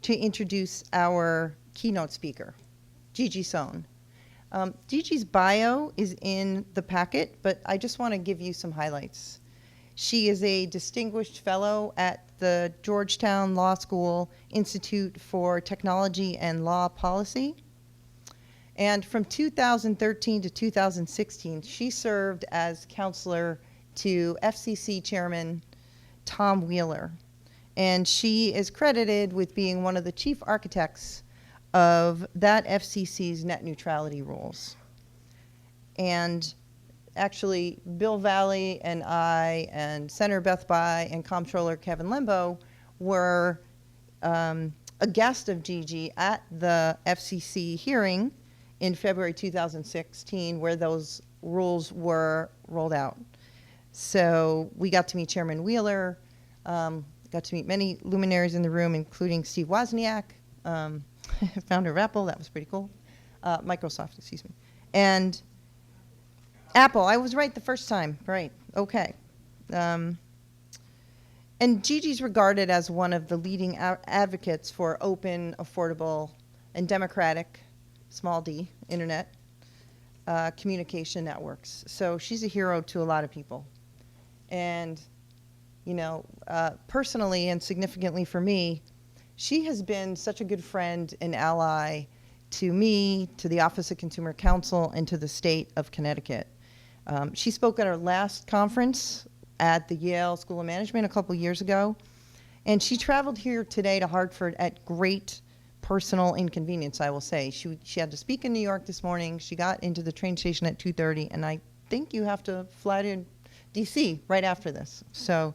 to introduce our keynote speaker, Gigi Sohn. Gigi's bio is in the packet, but I just want to give you some highlights. She is a distinguished fellow at the Georgetown Law School Institute for Technology and Law Policy. And from 2013 to 2016, she served as counselor to FCC Chairman Tom Wheeler. And she is credited with being one of the chief architects of that FCC's net neutrality rules. And actually, Bill Valley and I and Senator Beth Bai and Comptroller Kevin Lembo were a guest of Gigi at the FCC hearing in February 2016 where those rules were rolled out. So we got to meet Chairman Wheeler, got to meet many luminaries in the room, including Steve Wozniak, founder of Apple. That was pretty cool. Microsoft, excuse me. And Apple, I was right the first time. Right, okay. And Gigi's regarded as one of the leading advocates for open, affordable, and democratic, small d, internet communication networks. So she's a hero to a lot of people. And, you know, personally and significantly for me, she has been such a good friend and ally to me, to the Office of Consumer Counsel, and to the state of Connecticut. She spoke at our last conference at the Yale School of Management a couple years ago, and she traveled here today to Hartford at great personal inconvenience, I will say. She had to speak in New York this morning. She got into the train station at 2:30, and I think you have to fly to DC right after this. So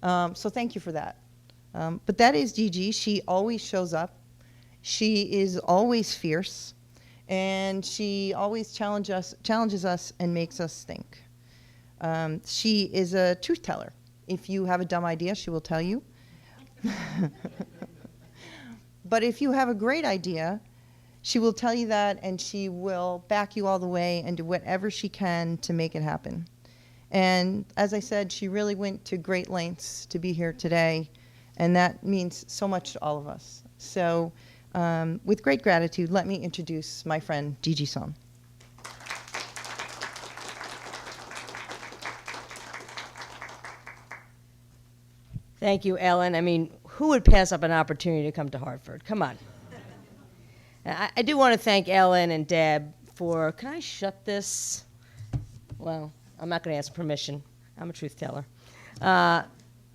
thank you for that. But that is Gigi. She always shows up. She is always fierce, and she always challenges us and makes us think. She is a truth teller. If you have a dumb idea, she will tell you. But if you have a great idea, she will tell you that, and she will back you all the way and do whatever she can to make it happen. And as I said, she really went to great lengths to be here today, and that means so much to all of us. So with great gratitude, let me introduce my friend Gigi Sohn. Thank you, Ellen. I mean, who would pass up an opportunity to come to Hartford? Come on. I do want to thank Ellen and Deb for, can I shut this? Well, I'm not going to ask permission. I'm a truth teller. I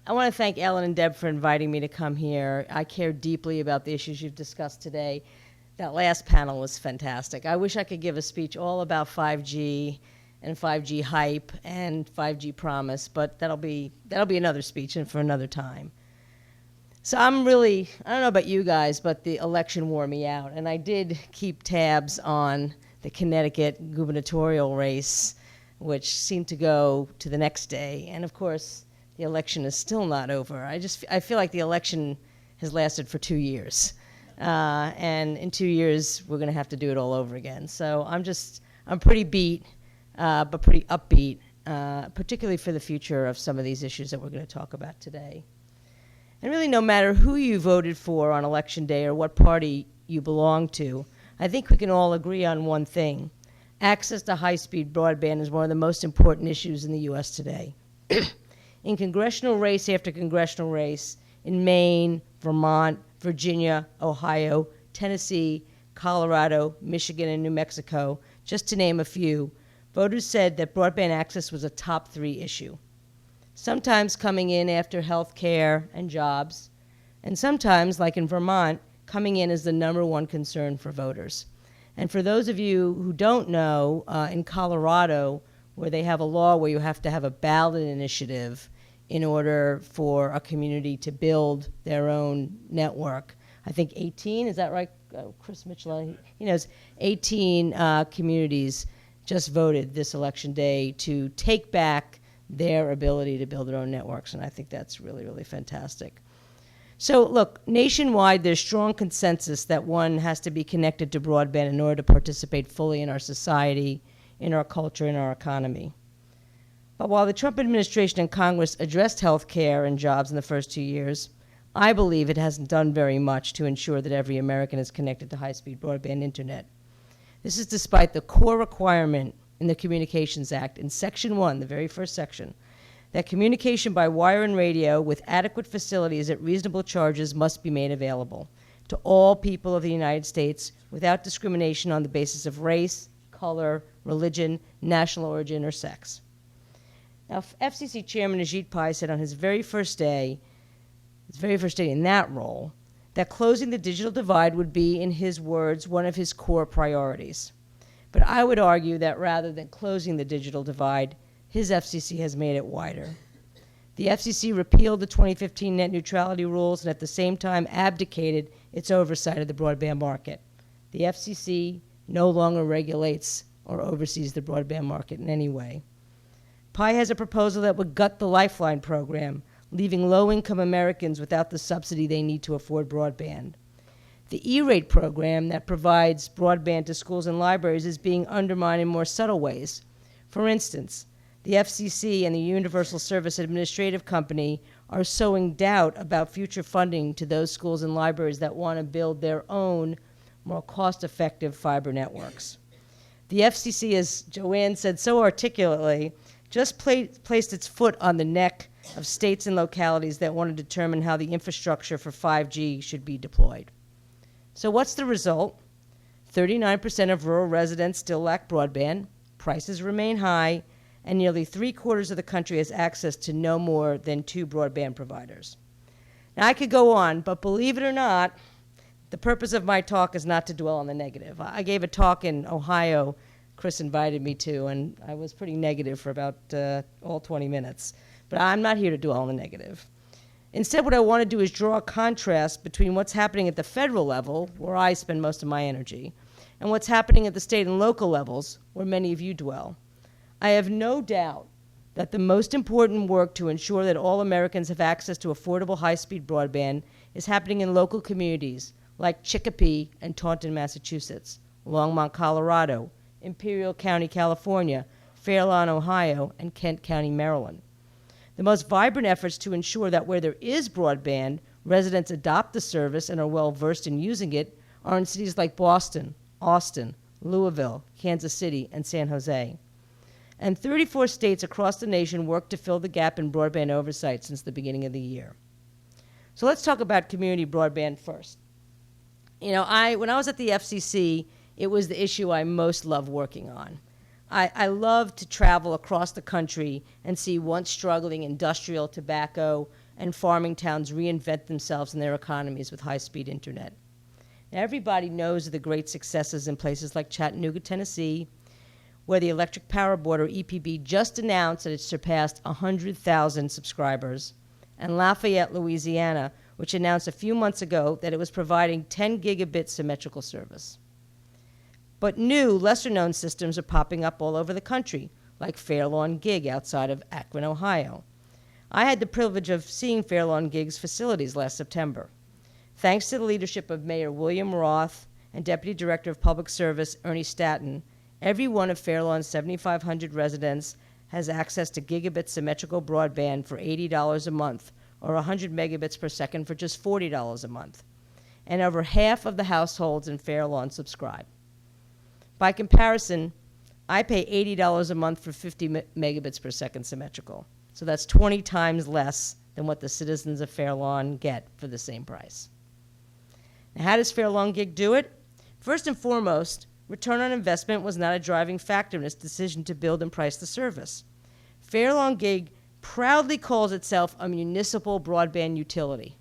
want to thank Ellen and Deb for inviting me to come here. I care deeply about the issues you've discussed today. That last panel was fantastic. I wish I could give a speech all about 5G and 5G hype and 5G promise, but that'll be another speech and for another time. So I'm really, I don't know about you guys, but the election wore me out, and I did keep tabs on the Connecticut gubernatorial race, which seemed to go to the next day, and of course, the election is still not over. I feel like the election has lasted for 2 years, and in 2 years, we're going to have to do it all over again. So I'm pretty beat, but pretty upbeat, particularly for the future of some of these issues that we're going to talk about today. And really, no matter who you voted for on Election Day or what party you belong to, I think we can all agree on one thing. Access to high-speed broadband is one of the most important issues in the U.S. today. In congressional race after congressional race, in Maine, Vermont, Virginia, Ohio, Tennessee, Colorado, Michigan, and New Mexico, just to name a few, voters said that broadband access was a top 3 issue. Sometimes coming in after health care and jobs, and sometimes, like in Vermont, coming in as the #1 concern for voters. And for those of you who don't know, in Colorado, where they have a law where you have to have a ballot initiative in order for a community to build their own network. I think 18, is that right? Chris Mitchell, he knows, 18 communities just voted this election day to take back their ability to build their own networks, and I think that's really, really fantastic. So look, nationwide, there's strong consensus that one has to be connected to broadband in order to participate fully in our society, in our culture, in our economy. But while the Trump administration and Congress addressed health care and jobs in the first 2 years, I believe it hasn't done very much to ensure that every American is connected to high-speed broadband internet. This is despite the core requirement in the Communications Act in Section 1, the very first section, that communication by wire and radio with adequate facilities at reasonable charges must be made available to all people of the United States without discrimination on the basis of race, color, religion, national origin, or sex. Now, FCC Chairman Ajit Pai said on his very first day in that role, that closing the digital divide would be, in his words, one of his core priorities. But I would argue that rather than closing the digital divide, his FCC has made it wider. The FCC repealed the 2015 net neutrality rules and at the same time abdicated its oversight of the broadband market. The FCC no longer regulates or oversees the broadband market in any way. Pai has a proposal that would gut the Lifeline program, leaving low-income Americans without the subsidy they need to afford broadband. The E-rate program that provides broadband to schools and libraries is being undermined in more subtle ways. For instance, the FCC and the Universal Service Administrative Company are sowing doubt about future funding to those schools and libraries that want to build their own, more cost-effective fiber networks. The FCC, as Joanne said so articulately, just placed its foot on the neck of states and localities that want to determine how the infrastructure for 5G should be deployed. So what's the result? 39% of rural residents still lack broadband, prices remain high, and nearly 3/4 of the country has access to no more than 2 broadband providers. Now, I could go on, but believe it or not, the purpose of my talk is not to dwell on the negative. I gave a talk in Ohio, Chris invited me to, and I was pretty negative for about all 20 minutes. But I'm not here to dwell on the negative. Instead, what I want to do is draw a contrast between what's happening at the federal level, where I spend most of my energy, and what's happening at the state and local levels, where many of you dwell. I have no doubt that the most important work to ensure that all Americans have access to affordable high-speed broadband is happening in local communities like Chicopee and Taunton, Massachusetts, Longmont, Colorado, Imperial County, California, Fair Lawn, Ohio, and Kent County, Maryland. The most vibrant efforts to ensure that where there is broadband, residents adopt the service and are well-versed in using it are in cities like Boston, Austin, Louisville, Kansas City, and San Jose. And 34 states across the nation work to fill the gap in broadband oversight since the beginning of the year. So let's talk about community broadband first. You know, when I was at the FCC, it was the issue I most loved working on. I love to travel across the country and see once struggling industrial, tobacco, and farming towns reinvent themselves and their economies with high-speed internet. Now, everybody knows of the great successes in places like Chattanooga, Tennessee, where the Electric Power Board, or EPB, just announced that it surpassed 100,000 subscribers, and Lafayette, Louisiana, which announced a few months ago that it was providing 10 gigabit symmetrical service. But new, lesser-known systems are popping up all over the country, like Fairlawn Gig outside of Akron, Ohio. I had the privilege of seeing Fairlawn Gig's facilities last September. Thanks to the leadership of Mayor William Roth and Deputy Director of Public Service Ernie Statton, every one of Fairlawn's 7,500 residents has access to gigabit symmetrical broadband for $80 a month, or 100 megabits per second for just $40 a month. And over half of the households in Fairlawn subscribe. By comparison, I pay $80 a month for 50 megabits per second symmetrical. So that's 20 times less than what the citizens of Fairlawn get for the same price. Now, how does Fairlawn Gig do it? First and foremost, return on investment was not a driving factor in its decision to build and price the service. Fairlawn Gig proudly calls itself a municipal broadband utility.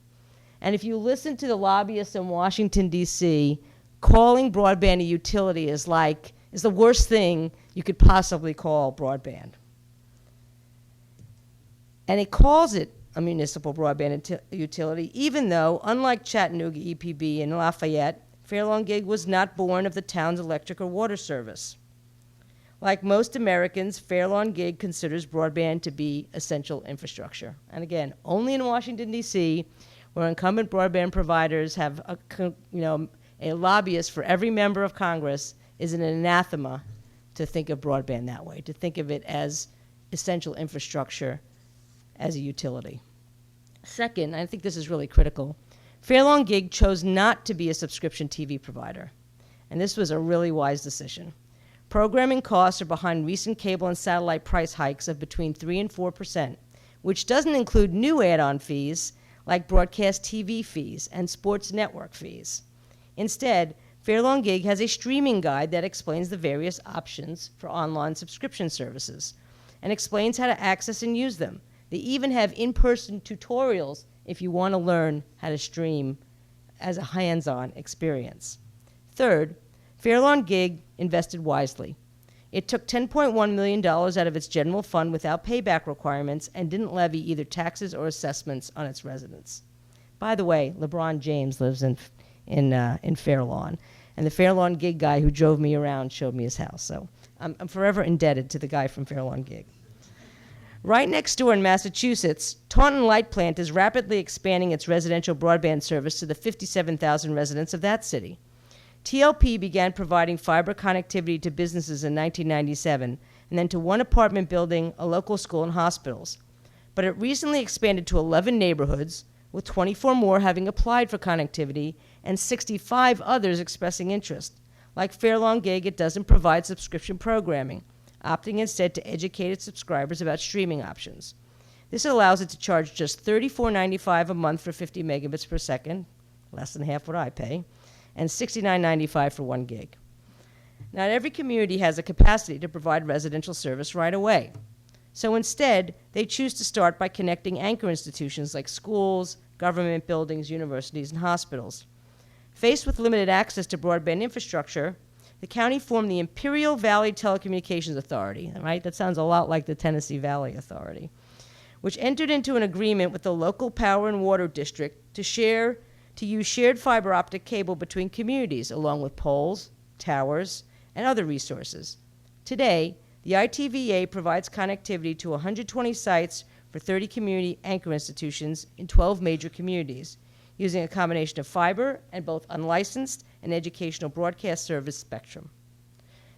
And if you listen to the lobbyists in Washington, D.C., calling broadband a utility is the worst thing you could possibly call broadband. And it calls it a municipal broadband utility, even though, unlike Chattanooga EPB and Lafayette, Fairlawn Gig was not born of the town's electric or water service. Like most Americans, Fairlawn Gig considers broadband to be essential infrastructure. And again, only in Washington, D.C., where incumbent broadband providers have a lobbyist for every member of Congress, is an anathema to think of broadband that way, to think of it as essential infrastructure as a utility. Second, I think this is really critical, Fairlawn Gig chose not to be a subscription TV provider, and this was a really wise decision. Programming costs are behind recent cable and satellite price hikes of between 3 and 4%, which doesn't include new add-on fees like broadcast TV fees and sports network fees. Instead, Fairlawn Gig has a streaming guide that explains the various options for online subscription services and explains how to access and use them. They even have in-person tutorials if you want to learn how to stream as a hands-on experience. Third, Fairlawn Gig invested wisely. It took $10.1 million out of its general fund without payback requirements and didn't levy either taxes or assessments on its residents. By the way, LeBron James lives in Fairlawn, and the Fairlawn Gig guy who drove me around showed me his house. So I'm forever indebted to the guy from Fairlawn Gig. Right next door in Massachusetts, Taunton Light Plant is rapidly expanding its residential broadband service to the 57,000 residents of that city. TLP began providing fiber connectivity to businesses in 1997, and then to one apartment building, a local school, and hospitals. But it recently expanded to 11 neighborhoods, with 24 more having applied for connectivity and 65 others expressing interest. Like Fairlawn Gig, it doesn't provide subscription programming, opting instead to educate its subscribers about streaming options. This allows it to charge just $34.95 a month for 50 megabits per second, less than half what I pay, and $69.95 for 1 gig. Not every community has the capacity to provide residential service right away. So instead, they choose to start by connecting anchor institutions like schools, government buildings, universities, and hospitals. Faced with limited access to broadband infrastructure, the county formed the Imperial Valley Telecommunications Authority, right? That sounds a lot like the Tennessee Valley Authority, which entered into an agreement with the local power and water district to use shared fiber optic cable between communities, along with poles, towers, and other resources. Today, the ITVA provides connectivity to 120 sites for 30 community anchor institutions in 12 major communities, using a combination of fiber and both unlicensed and educational broadcast service spectrum.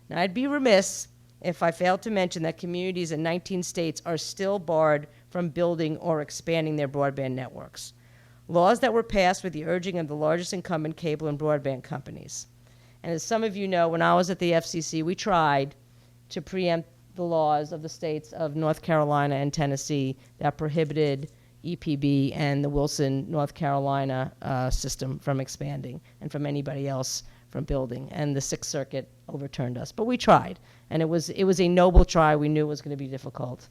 Now, I'd be remiss if I failed to mention that communities in 19 states are still barred from building or expanding their broadband networks. Laws that were passed with the urging of the largest incumbent cable and broadband companies. And as some of you know, when I was at the FCC, we tried to preempt the laws of the states of North Carolina and Tennessee that prohibited EPB and the Wilson, North Carolina system from expanding and from anybody else from building. And the Sixth Circuit overturned us. But we tried, and it was a noble try. We knew it was going to be difficult.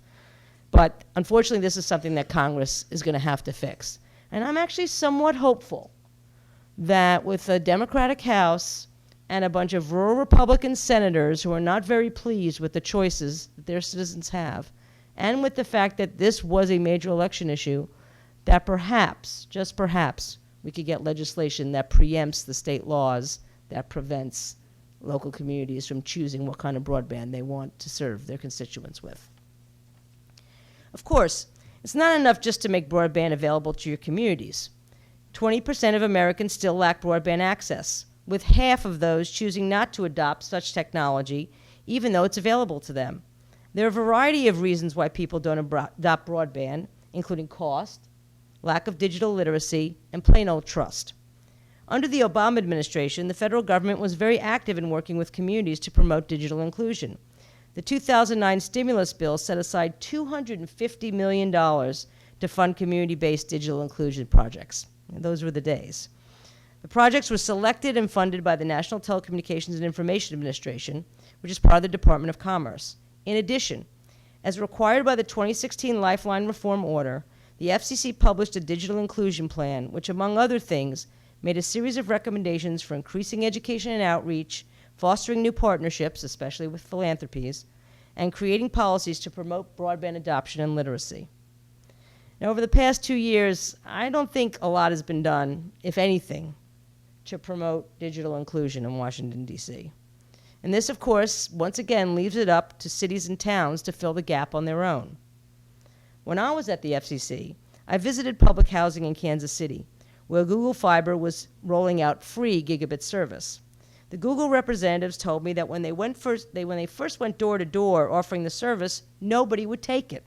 But unfortunately, this is something that Congress is going to have to fix. And I'm actually somewhat hopeful that with a Democratic House and a bunch of rural Republican senators who are not very pleased with the choices that their citizens have, and with the fact that this was a major election issue, that perhaps, just perhaps, we could get legislation that preempts the state laws that prevents local communities from choosing what kind of broadband they want to serve their constituents with. Of course, it's not enough just to make broadband available to your communities. 20% of Americans still lack broadband access, with half of those choosing not to adopt such technology, even though it's available to them. There are a variety of reasons why people don't adopt broadband, including cost, lack of digital literacy, and plain old trust. Under the Obama administration, the federal government was very active in working with communities to promote digital inclusion. The 2009 stimulus bill set aside $250 million to fund community-based digital inclusion projects. And those were the days. The projects were selected and funded by the National Telecommunications and Information Administration, which is part of the Department of Commerce. In addition, as required by the 2016 Lifeline Reform Order, the FCC published a digital inclusion plan, which, among other things, made a series of recommendations for increasing education and outreach, fostering new partnerships, especially with philanthropies, and creating policies to promote broadband adoption and literacy. Now, over the past 2 years, I don't think a lot has been done, if anything, to promote digital inclusion in Washington, D.C. And this, of course, once again leaves it up to cities and towns to fill the gap on their own. When I was at the FCC, I visited public housing in Kansas City, where Google Fiber was rolling out free gigabit service. The Google representatives told me that when they first went door to door offering the service, nobody would take it.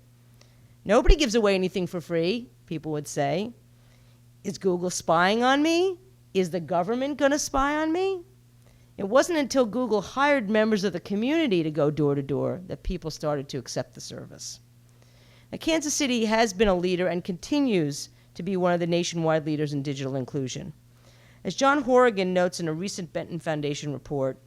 Nobody gives away anything for free. people would say. Is Google spying on me? Is the government going to spy on me? It wasn't until Google hired members of the community to go door to door that people started to accept the service. Now, Kansas City has been a leader and continues to be one of the nationwide leaders in digital inclusion. As John Horrigan notes in a recent Benton Foundation report,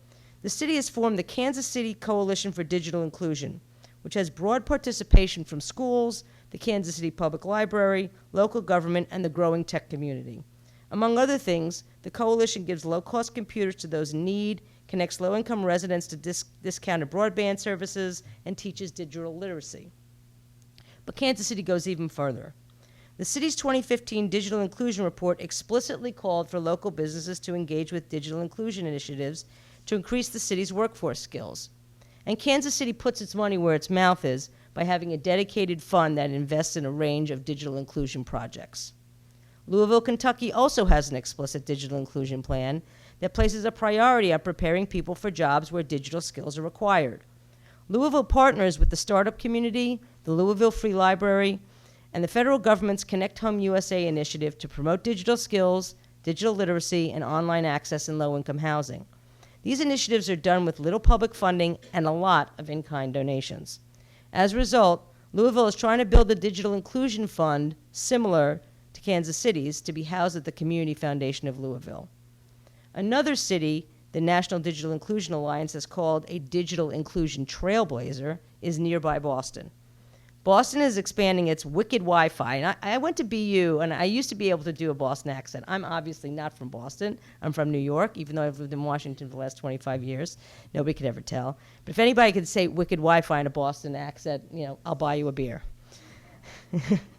the city has formed the Kansas City Coalition for Digital Inclusion, which has broad participation from schools, the Kansas City Public Library, local government, and the growing tech community. Among other things, the coalition gives low-cost computers to those in need, connects low-income residents to discounted broadband services, and teaches digital literacy. But Kansas City goes even further. The city's 2015 Digital Inclusion Report explicitly called for local businesses to engage with digital inclusion initiatives to increase the city's workforce skills. And Kansas City puts its money where its mouth is by having a dedicated fund that invests in a range of digital inclusion projects. Louisville, Kentucky also has an explicit digital inclusion plan that places a priority on preparing people for jobs where digital skills are required. Louisville partners with the startup community, the Louisville Free Library, and the federal government's Connect Home USA initiative to promote digital skills, digital literacy, and online access in low-income housing. These initiatives are done with little public funding and a lot of in-kind donations. As a result, Louisville is trying to build a digital inclusion fund similar to Kansas City's to be housed at the Community Foundation of Louisville. Another city the National Digital Inclusion Alliance has called a digital inclusion trailblazer is nearby Boston. Boston is expanding its wicked Wi-Fi. And I went to BU, and I used to be able to do a Boston accent. I'm obviously not from Boston. I'm from New York, even though I've lived in Washington for the last 25 years. Nobody could ever tell. But if anybody could say wicked Wi-Fi in a Boston accent, I'll buy you a beer.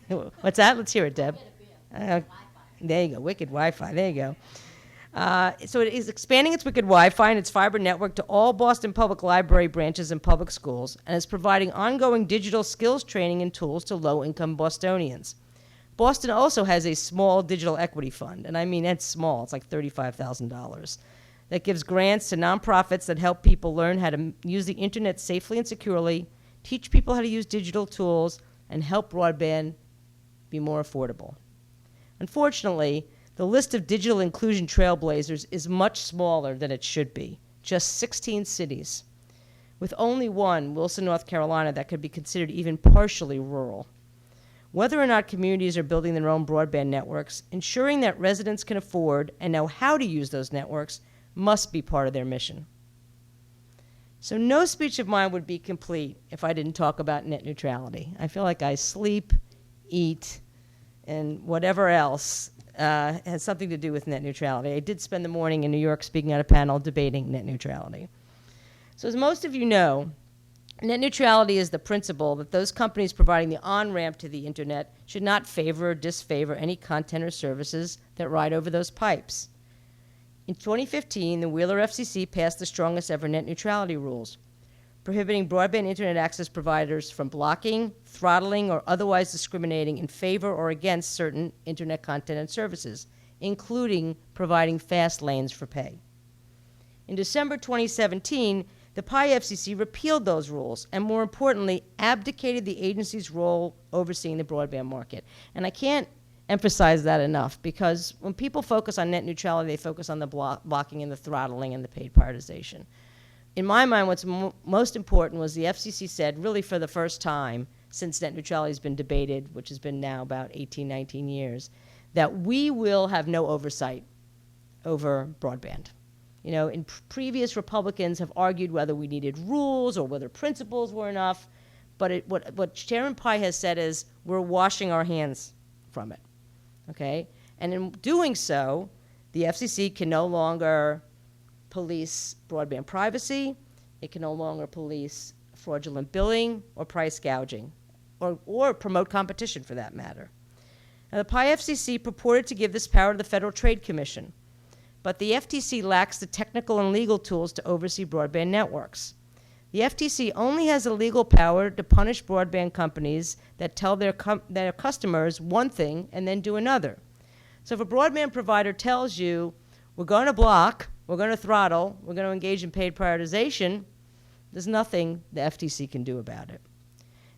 What's that? Let's hear it, Deb. There you go, wicked Wi-Fi. There you go. So it is expanding its wicked Wi-Fi and its fiber network to all Boston Public Library branches and public schools, and is providing ongoing digital skills training and tools to low-income Bostonians. Boston also has a small digital equity fund, and I mean it's small. It's like $35,000. That gives grants to nonprofits that help people learn how to use the internet safely and securely, teach people how to use digital tools, and help broadband be more affordable. Unfortunately, the list of digital inclusion trailblazers is much smaller than it should be, just 16 cities, with only one, Wilson, North Carolina, that could be considered even partially rural. Whether or not communities are building their own broadband networks, ensuring that residents can afford and know how to use those networks must be part of their mission. So no speech of mine would be complete if I didn't talk about net neutrality. I feel like I sleep, eat, and whatever else has something to do with net neutrality. I did spend the morning in New York speaking at a panel debating net neutrality. So as most of you know, net neutrality is the principle that those companies providing the on-ramp to the internet should not favor or disfavor any content or services that ride over those pipes. In 2015, the Wheeler FCC passed the strongest ever net neutrality rules, prohibiting broadband internet access providers from blocking, throttling, or otherwise discriminating in favor or against certain internet content and services, including providing fast lanes for pay. In December 2017, the PI FCC repealed those rules and, more importantly, abdicated the agency's role overseeing the broadband market. And I can't emphasize that enough, because when people focus on net neutrality, they focus on the blocking and the throttling and the paid prioritization. In my mind, what's most important was the FCC said, really for the first time since net neutrality has been debated, which has been now about 18, 19 years, that we will have no oversight over broadband. In previous Republicans have argued whether we needed rules or whether principles were enough, but what Chairman Pai has said is we're washing our hands from it, okay? And in doing so, the FCC can no longer police broadband privacy, it can no longer police fraudulent billing or price gouging, or promote competition for that matter. Now, the PI FCC purported to give this power to the Federal Trade Commission, but the FTC lacks the technical and legal tools to oversee broadband networks. The FTC only has the legal power to punish broadband companies that tell their customers one thing and then do another. So if a broadband provider tells you, we're going to block, we're going to throttle, we're going to engage in paid prioritization, there's nothing the FTC can do about it.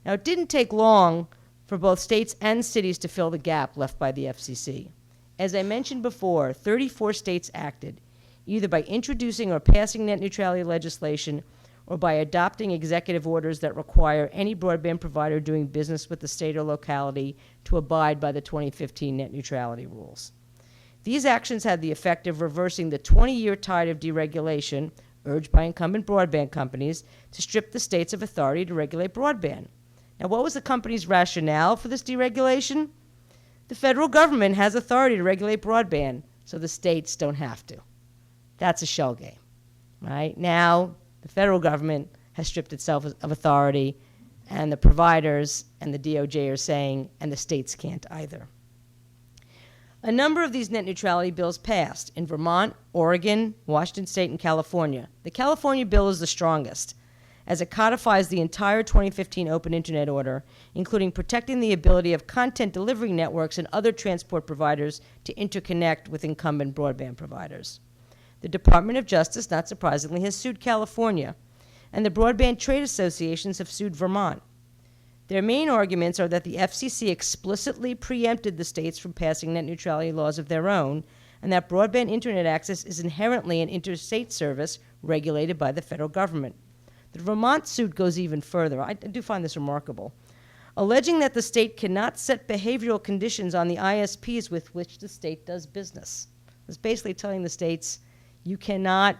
Now, it didn't take long for both states and cities to fill the gap left by the FCC. As I mentioned before, 34 states acted, either by introducing or passing net neutrality legislation or by adopting executive orders that require any broadband provider doing business with the state or locality to abide by the 2015 net neutrality rules. These actions had the effect of reversing the 20-year tide of deregulation urged by incumbent broadband companies to strip the states of authority to regulate broadband. Now, what was the company's rationale for this deregulation? The federal government has authority to regulate broadband, so the states don't have to. That's a shell game, right? Now, the federal government has stripped itself of authority, and the providers and the DOJ are saying, and the states can't either. A number of these net neutrality bills passed in Vermont, Oregon, Washington State, and California. The California bill is the strongest, as it codifies the entire 2015 Open Internet Order, including protecting the ability of content delivery networks and other transport providers to interconnect with incumbent broadband providers. The Department of Justice, not surprisingly, has sued California, and the broadband trade associations have sued Vermont. Their main arguments are that the FCC explicitly preempted the states from passing net neutrality laws of their own, and that broadband internet access is inherently an interstate service regulated by the federal government. The Vermont suit goes even further. I do find this remarkable, alleging that the state cannot set behavioral conditions on the ISPs with which the state does business. It's basically telling the states, you cannot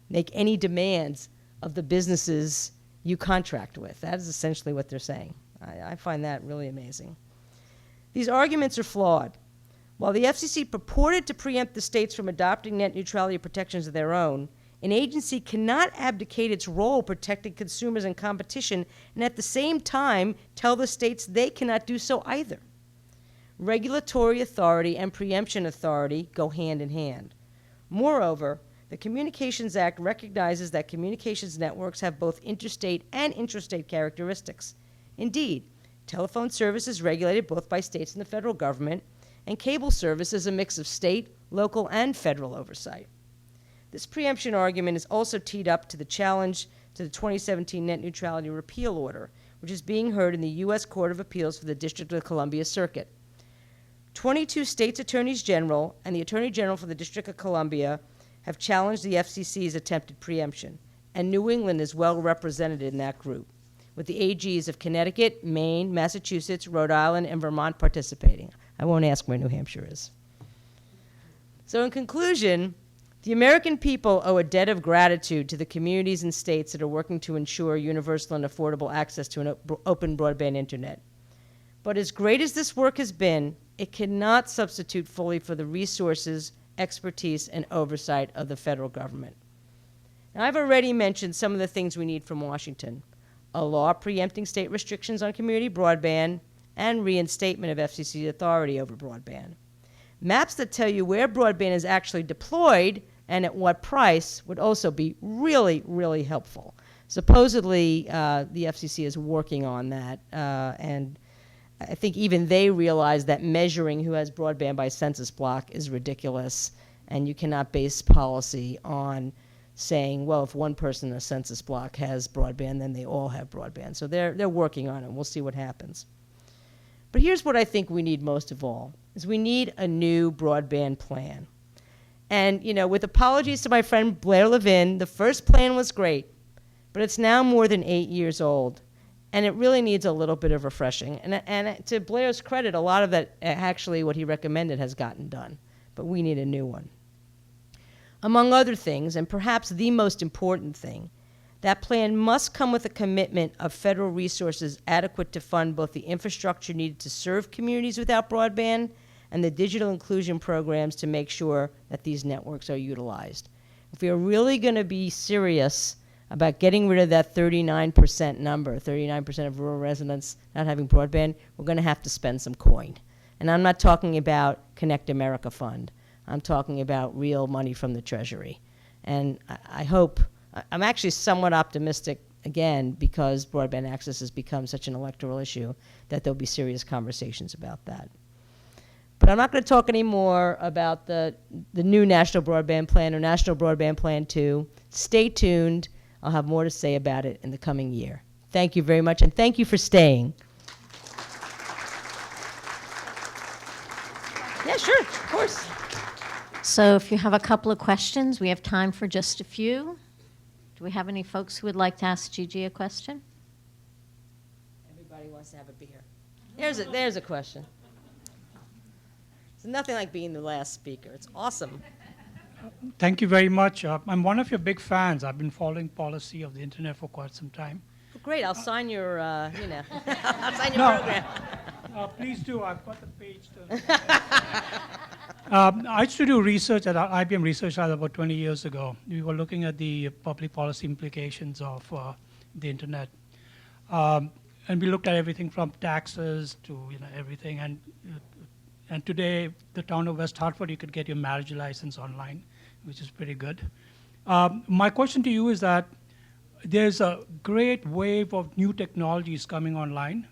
make any demands of the businesses you contract with. That is essentially what they're saying. I find that really amazing. These arguments are flawed. While the FCC purported to preempt the states from adopting net neutrality protections of their own, an agency cannot abdicate its role protecting consumers and competition and at the same time tell the states they cannot do so either. Regulatory authority and preemption authority go hand in hand. Moreover, the Communications Act recognizes that communications networks have both interstate and intrastate characteristics. Indeed, telephone service is regulated both by states and the federal government, and cable service is a mix of state, local, and federal oversight. This preemption argument is also teed up to the challenge to the 2017 net neutrality repeal order, which is being heard in the U.S. Court of Appeals for the District of Columbia Circuit. 22 states' attorneys general and the Attorney General for the District of Columbia have challenged the FCC's attempted preemption, and New England is well represented in that group, with the AGs of Connecticut, Maine, Massachusetts, Rhode Island, and Vermont participating. I won't ask where New Hampshire is. So in conclusion, the American people owe a debt of gratitude to the communities and states that are working to ensure universal and affordable access to an open broadband internet. But as great as this work has been, it cannot substitute fully for the resources, expertise, and oversight of the federal government. Now, I've already mentioned some of the things we need from Washington: a law preempting state restrictions on community broadband and reinstatement of FCC authority over broadband. Maps that tell you where broadband is actually deployed and at what price would also be really, really helpful. Supposedly, the FCC is working on that, and I think even they realize that measuring who has broadband by census block is ridiculous, and you cannot base policy on saying, well, if one person in a census block has broadband, then they all have broadband. So they're working on it. We'll see what happens. But here's what I think we need most of all, is we need a new broadband plan. And, you know, with apologies to my friend Blair Levin, the first plan was great, but it's now more than 8 years old, and it really needs a little bit of refreshing. And to Blair's credit, a lot of that, actually what he recommended, has gotten done, but we need a new one. Among other things, and perhaps the most important thing, that plan must come with a commitment of federal resources adequate to fund both the infrastructure needed to serve communities without broadband and the digital inclusion programs to make sure that these networks are utilized. If we are really going to be serious about getting rid of that 39% number, 39% of rural residents not having broadband, we're going to have to spend some coin. And I'm not talking about Connect America Fund. I'm talking about real money from the Treasury. And I hope, I'm actually somewhat optimistic, again, because broadband access has become such an electoral issue, that there'll be serious conversations about that. But I'm not going to talk anymore about the new National Broadband Plan or National Broadband Plan 2. Stay tuned. I'll have more to say about it in the coming year. Thank you very much, and thank you for staying. sure, of course. So if you have a couple of questions, we have time for just a few. Do we have any folks who would like to ask Gigi a question? Everybody wants to have a beer. There's a question. It's nothing like being the last speaker. It's awesome. Thank you very much. I'm one of your big fans. I've been following policy of the internet for quite some time. Great, I'll sign your, I'll sign your program. Please do. I've got the page. I used to do research at IBM Research Lab about 20 years ago. We were looking at the public policy implications of the internet. And we looked at everything from taxes to everything. And today, the town of West Hartford, you could get your marriage license online, which is pretty good. My question to you is that there's a great wave of new technologies coming online,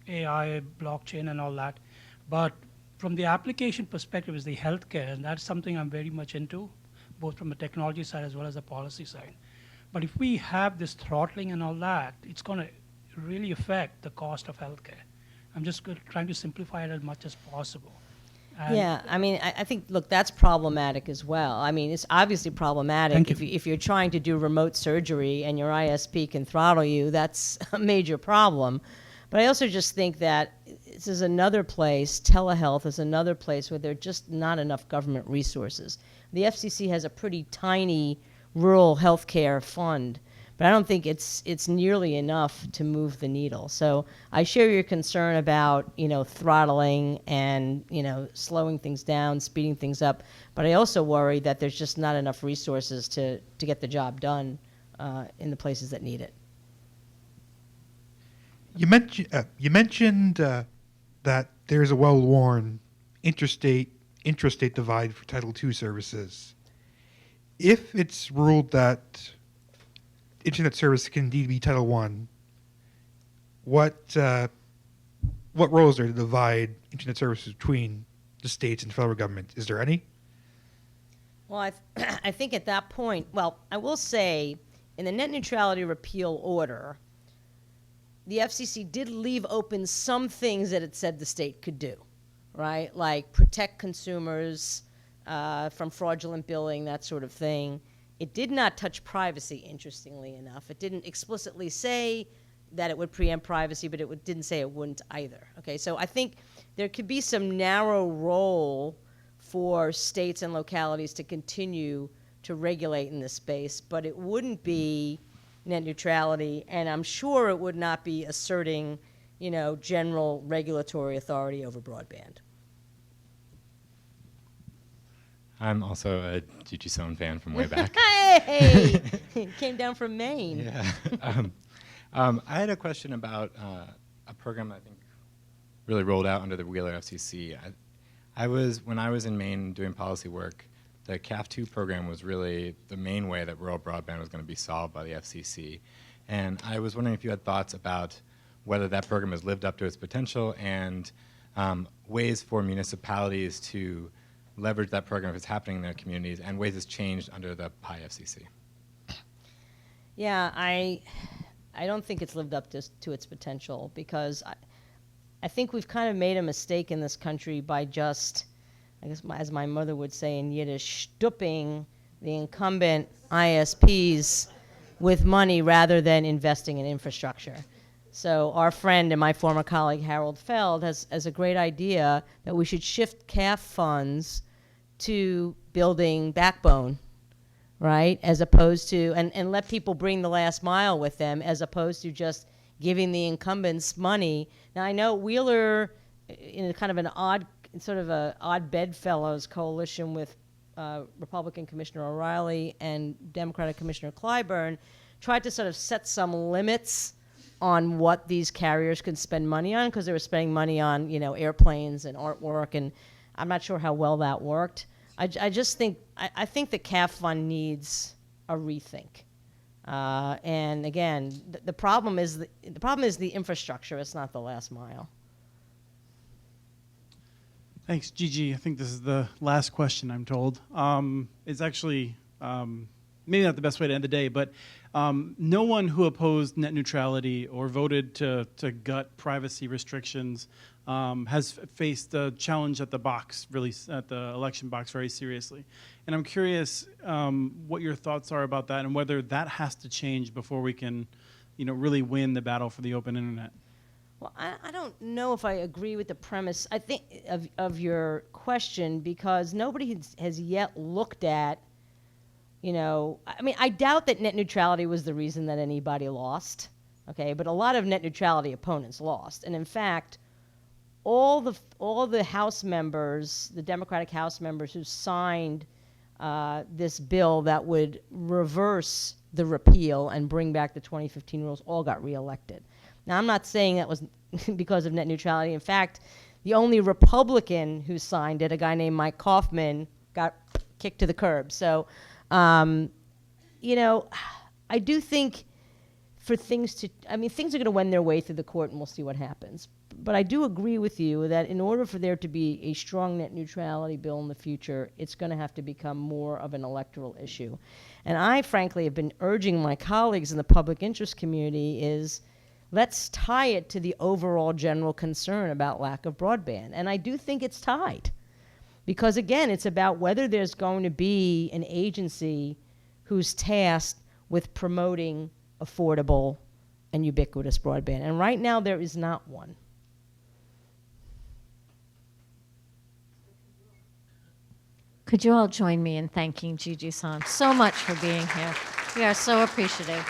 AI, blockchain, and all that. But from the application perspective is the healthcare, and that's something I'm very much into, both from the technology side as well as the policy side. But if we have this throttling and all that, it's going to really affect the cost of healthcare. I'm just trying to simplify it as much as possible. And yeah, I mean, I think, look, that's problematic as well. I mean, it's obviously problematic if you're trying to do remote surgery and your ISP can throttle you. That's a major problem. But I also just think that this is another place, telehealth is another place where there are just not enough government resources. The FCC has a pretty tiny rural healthcare fund, but I don't think it's nearly enough to move the needle. So I share your concern about, throttling and, slowing things down, speeding things up. But I also worry that there's just not enough resources to get the job done in the places that need it. You mentioned that there's a well-worn intrastate divide for Title II services. If it's ruled that internet service can indeed be Title I, what role is there to divide internet services between the states and federal government? Is there any? Well, I think at that point, I will say in the net neutrality repeal order, the FCC did leave open some things that it said the state could do, right? Like protect consumers from fraudulent billing, that sort of thing. It did not touch privacy, interestingly enough. It didn't explicitly say that it would preempt privacy, but it didn't say it wouldn't either. Okay, so I think there could be some narrow role for states and localities to continue to regulate in this space, but it wouldn't be net neutrality, and I'm sure it would not be asserting, general regulatory authority over broadband. I'm also a Gigi Sohn fan from way back. Hey! Came down from Maine. Yeah. I had a question about a program I think really rolled out under the Wheeler FCC. When I was in Maine doing policy work, the CAF2 program was really the main way that rural broadband was going to be solved by the FCC. And I was wondering if you had thoughts about whether that program has lived up to its potential and ways for municipalities to leverage that program if it's happening in their communities, and ways it's changed under the PI FCC. Yeah, I don't think it's lived up to its potential, because I think we've kind of made a mistake in this country by just, I guess as my mother would say in Yiddish, stooping the incumbent ISPs with money rather than investing in infrastructure. So our friend and my former colleague Harold Feld has a great idea that we should shift CAF funds to building backbone, right? As opposed to, and let people bring the last mile with them, as opposed to just giving the incumbents money. Now I know Wheeler, in a kind of an odd bedfellows coalition with Republican Commissioner O'Reilly and Democratic Commissioner Clyburn, tried to sort of set some limits on what these carriers could spend money on, because they were spending money on, airplanes and artwork, and I'm not sure how well that worked. I just think, I think the CAF fund needs a rethink. And again, the problem is the infrastructure. It's not the last mile. Thanks, Gigi. I think this is the last question, I'm told. It's actually maybe not the best way to end the day, but no one who opposed net neutrality or voted to gut privacy restrictions has faced the challenge at the box, at the election box, very seriously. And I'm curious what your thoughts are about that, and whether that has to change before we can, really win the battle for the open internet. Well, I don't know if I agree with the premise, I think, of your question, because nobody has yet looked at, I doubt that net neutrality was the reason that anybody lost, okay? But a lot of net neutrality opponents lost. And in fact, all the House members, the Democratic House members who signed this bill that would reverse the repeal and bring back the 2015 rules all got reelected. Now, I'm not saying that was because of net neutrality. In fact, the only Republican who signed it, a guy named Mike Kaufman, got kicked to the curb. So, I do think for things are going to wend their way through the court, and we'll see what happens. But I do agree with you that in order for there to be a strong net neutrality bill in the future, it's going to have to become more of an electoral issue. And I, frankly, have been urging my colleagues in the public interest community is let's tie it to the overall general concern about lack of broadband. And I do think it's tied. Because, again, it's about whether there's going to be an agency who's tasked with promoting affordable and ubiquitous broadband. And right now, there is not one. Could you all join me in thanking Gigi Sohn so much for being here? We are so appreciative.